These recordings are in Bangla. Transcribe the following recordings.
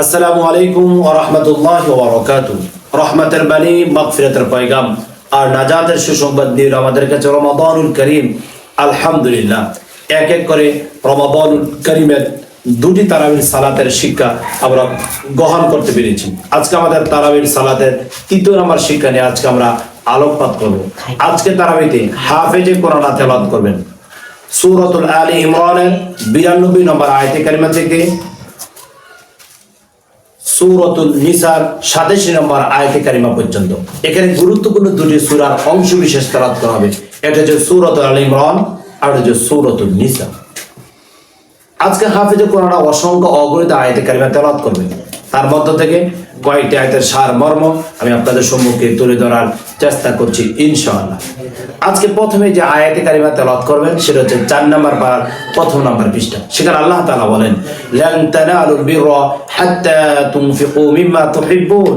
আসসালামু আলাইকুম ওয়া রাহমাতুল্লাহি ওয়া বারাকাতুহু। রহমতের বাণী, মাগফিরাতের পয়গাম আর নাজাতের সুসংবাদ নিয়ে আমাদের কাছে রমাদানুল করিম। আলহামদুলিল্লাহ, এক এক করে রমাদানুল করিমের দুটি তারাবির সালাতের শিক্ষা আমরা গ্রহণ করতে পেরেছি। আজকে আমাদের তারাবির সালাতের তৃতীয় নম্বর শিক্ষা নিয়ে আজকে আমরা আলোকপাত করব। আজকে তারাবিতে হাফেজে কোরআন তেলাওয়াত করবেন সূরাতুল আলী ইমরানের 92 নম্বর আয়াতে কারিমা থেকে সূরাতুল নিসার 87 নম্বর আয়াতে কারিমা পর্যন্ত। এখানে গুরুত্বপূর্ণ দুটি সূরার অংশ বিশেষ তেলাওয়াত করা হবে। এটা হচ্ছে সূরাতুল আলী ইমরান আর হচ্ছে সূরাতুল নিসা। আজকে হাফেজে কোরআন অসংখ্য অগণিত আয়াতে কারিমা তেলাওয়াত করবেন। তার মধ্য থেকে কয়েকটি আয়াতের সার মর্ম আমি আপনাদের সম্মুখে তুলে ধরার চেষ্টা করছি ইনশাআল্লাহ। আজকে প্রথমে যে আয়াতে কারিমা তেলাওয়াত করবেন সেটা হচ্ছে 4 নম্বর পারার প্রথম নম্বর পৃষ্ঠা। সেখানে আল্লাহ তাআলা বলেন, লান তানালুল বিররা হাত্তা তুনফিকু মিম্মা তুহিব্বুন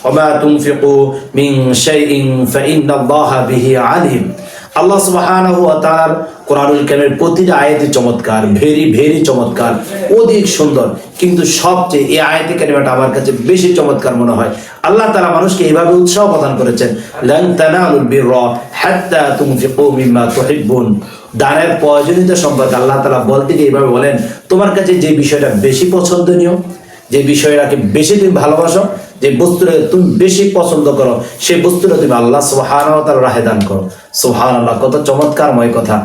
ওয়া মা তুনফিকু মিন শাইইন ফাইন্নাল্লাহা বিহি আলিম। আল্লাহ সুবহানাহু ওয়া তাআলার কোরআনুল কারীমের প্রতিটা আয়াতই চমৎকার, ভেরি চমৎকার, অধিক সুন্দর। কিন্তু সবচেয়ে এই আয়াতে কারিমাটা আমার কাছে বেশি চমৎকার মনে হয়। আল্লাহ তাআলা মানুষকে এইভাবে উৎসাহ প্রদান করেছেন, লান তানালুল বিররা হাত্তা তুনফিকু মিম্মা তুহিব্বুন। দানের প্রয়োজনীয়তা সম্পর্কে আল্লাহ তাআলা বলতে গিয়ে এইভাবে বলেন, তোমার কাছে যে বিষয়টা বেশি পছন্দনীয়, যে বিষয়টাকে বেশি তুমি ভালোবাসো, যে বস্তুটা তুমি বেশি পছন্দ করো, সেই বস্তুটা তুমি আল্লাহ সুবহানাহু ওয়া তাআলার রাহে দান করো। সুবহানাল্লাহ, কত চমৎকারময় কথা।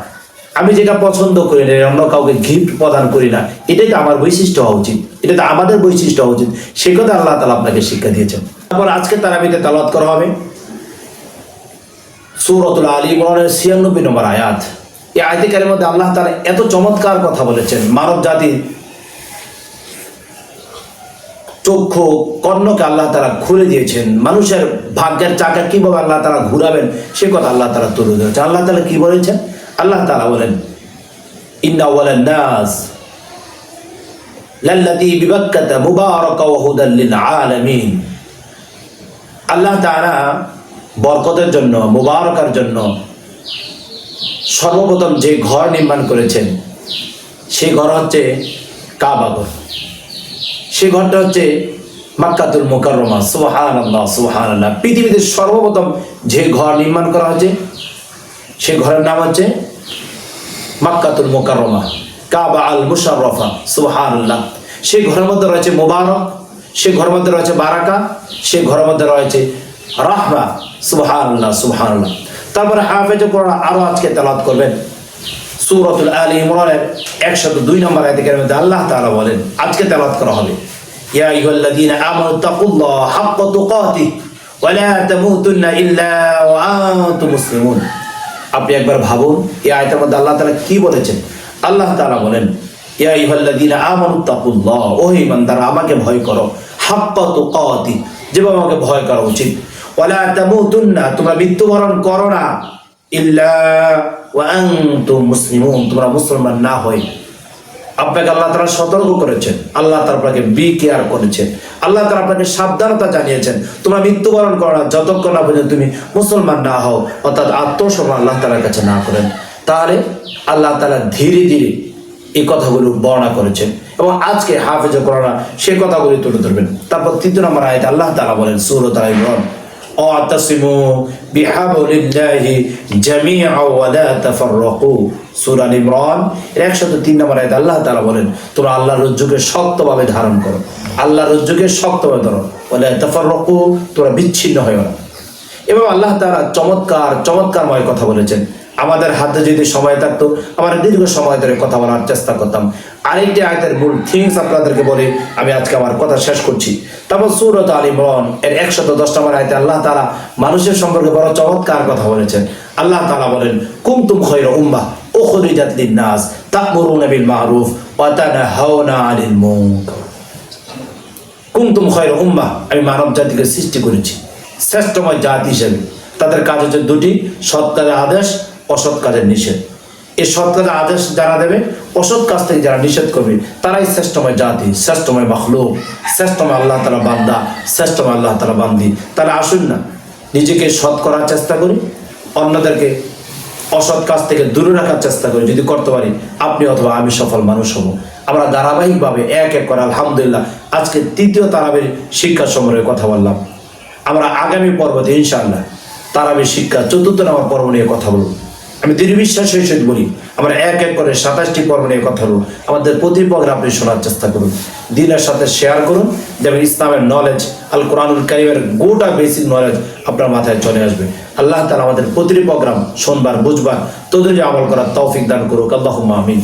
আমি যেটা পছন্দ করি না, অন্য কাউকে গিফট প্রদান করি না, এটাই তো আমার বৈশিষ্ট্য হওয়া উচিত, এটা তো আমাদের বৈশিষ্ট্য হওয়া উচিত। সেই কথা আল্লাহ তাআলা আপনাকে শিক্ষা দিয়েছেন। তারপর আজকে তারাবিতে তেলাওয়াত করা হবে সূরাতুল আলী ইমরানের 96 নম্বর আয়াত। এই আয়াতে কারিমার মধ্যে আল্লাহ তাআলা এত চমৎকার কথা বলেছেন। মানব জাতির চক্ষু কর্ণকে আল্লাহ তাআলা খুলে দিয়েছেন। মানুষের ভাগ্যের চাকা কিভাবে আল্লাহ তাআলা ঘুরাবেন সে কথা আল্লাহ তাআলা তুলে ধরেছেন। আল্লাহ তাআলা কি বলেছেন? আল্লাহ তাআলা বলেন, ইন্না আওয়ালান নাস লাল্লাযী বিবাক্কাতা মুবারাকা ওয়া হুদাল লিল আলামিন। আল্লাহ তাআলা বরকতের জন্য, মুবারকার জন্য সর্বপ্রথম যে ঘর নির্মাণ করেছেন সেই ঘর হচ্ছে কাবা ঘর। সেই ঘরটা হচ্ছে মক্কাতুল মুকাররমা। সুবহানাল্লাহ, সুবহানাল্লাহ। পৃথিবীতে সর্বপ্রথম যে ঘর নির্মাণ করা হয়েছে সেই ঘরের নাম হচ্ছে মক্কাতুল মুকাররমা, কাবা আল মুশাররফা। সুবহানাল্লাহ। সেই ঘরের মধ্যে রয়েছে মুবারক, সেই ঘরের মধ্যে রয়েছে বারাকা, সেই ঘরের মধ্যে রয়েছে রাহমা। সুবহানাল্লাহ, সুবহানাল্লাহ। তারপরে হাফেজে কোরআন আরো আজকে তেলাওয়াত করবেন সূরাতুল আলী ইমরানের 102 নম্বর আয়াতে কারিমাতে আল্লাহ তাআলা বলেন, আজকে তেলাওয়াত করা হবে, ইয়া আইয়ুহাল্লাযীনা আমানু তাকুল্লাহা হাক্কা তুকাতিহি ওয়া লা তামুতুন্না ইল্লা ওয়া আনতুম মুসলিমুন। আপনি একবার ভাবুন এই আয়াতের মধ্যে আল্লাহ তাআলা কি বলেছেন। আল্লাহ তাআলা বলেন, ইয়া আইয়ুহাল্লাযীনা আমানু তাকুল্লাহ, ও ঈমানদাররা আমাকে ভয় করো, হাক্কা তুকাতিহি, যেভাবে আমাকে ভয় করা উচিত, ওয়া লা তামুতুন্না, তোমরা মৃত্যুবরণ করো না, ইল্লা ওয়া আনতুম মুসলিমুন, তোমরা মুসলমান না হয়। আপনাকে আল্লাহ তাআলা সতর্ক করেছেন, আল্লাহ তাআলা আপনাকে বি কেয়ার করেছেন, আল্লাহ তাআলা আপনাকে সাবধানতা জানিয়েছেন, তোমরা মৃত্যুবরণ করো না যতক্ষণ না পর্যন্ত তুমি মুসলমান না হও, অর্থাৎ আত্মসমর্পণ আল্লাহ তাআলার কাছে না করেন। তাহলে আল্লাহ তাআলা ধীরে ধীরে এই কথাগুলো বর্ণনা করেছেন এবং আজকে হাফেজে কোরআন সেই কথাগুলি তুলে ধরবেন। তারপর 3 নম্বর আয়াতে আল্লাহ তাআলা বলেন সূরা আল ইমরান, আতাসিমু বিহাবলিল্লাহি জামিআ ওয়া লা তাফাররাকু। সূরা আল ইমরান 103 নম্বর আয়াতে আল্লাহ তাআলা বলেন, তোমরা আল্লাহর রজ্জুকে শক্তভাবে ধারণ করো, আল্লাহর রজ্জুকে শক্তভাবে ধরো, ওয়া লা তাফাররাকু, তোমরা বিচ্ছিন্ন হয়ো না। এবং আল্লাহ তাআলা চমৎকারময় কথা বলেছেন। আমাদের হাতে যদি সময় থাকতো আমরা দীর্ঘ সময় ধরে কথা বলার চেষ্টা করতাম। আরেকটি আয়াতের মূল থিংস আপনাদেরকে বলে আমি আজকে আমার কথা শেষ করছি। তারপর সূরা আল ইমরান এর 110 নম্বর আয়াতে আল্লাহ তাআলা মানুষের সম্পর্কে বড় চমৎকার কথা বলেছেন। আল্লাহ তাআলা বলেন, কুনতুম খায়রা উম্মাহ উখরিজাত লিন-নাস তা'মুরুনা বিল মা'রুফ ওয়া তানহাউনা আনিল মুনকার। কুনতুম খায়রা উম্মাহ, আমি মানব জাতিকে সৃষ্টি করেছি শ্রেষ্ঠময় জাতি হিসেবে। তাদের কাজ হচ্ছে দুটি, সৎ কাজের আদেশ, অসৎ কাজের নিষেধ। এই সৎ কাজের আদেশ যারা দেবে, অসৎ কাজ থেকে যারা নিষেধ করবে, তারাই শ্রেষ্ঠময় জাতি, শ্রেষ্ঠময় মাখলুক, শ্রেষ্ঠময় আল্লাহ তাআলা বান্দা, শ্রেষ্ঠময় আল্লাহ তাআলা বান্দি। তাহলে আসুন না নিজেকে সৎ করার চেষ্টা করি, অন্যদেরকে অসৎ কাজ থেকে দূরে রাখার চেষ্টা করি। যদি করতে পারি আপনি অথবা আমি সফল মানুষ হব। আমরা ধারাবাহিকভাবে এক এক করে আলহামদুলিল্লাহ আজকে 3য় তারাবির শিক্ষা সম্পর্কে কথা বললাম। আমরা আগামী পর্বতে ইনশাআল্লাহ তারাবির শিক্ষা 4র্থ নাম্বার পর্ব নিয়ে কথা বলব। আমি দৃঢ় বিশ্বাসের সহিত বলি আমরা এক এক করে 27টি পর্ব নিয়ে কথা বলব। আমাদের প্রতি প্রোগ্রাম আপনি শোনার চেষ্টা করুন, দিনের সাথে শেয়ার করুন, যেমন ইসলামের নলেজ, আল কোরআনুল কারীমের গোটা বেসিক নলেজ আপনার মাথায় চলে আসবে। আল্লাহ তাআলা আমাদের প্রতিটি প্রোগ্রাম শুনবার, বুঝবার, তদনুযায়ী আমল করার তৌফিক দান করুক। আল্লাহুম্মা আমিন।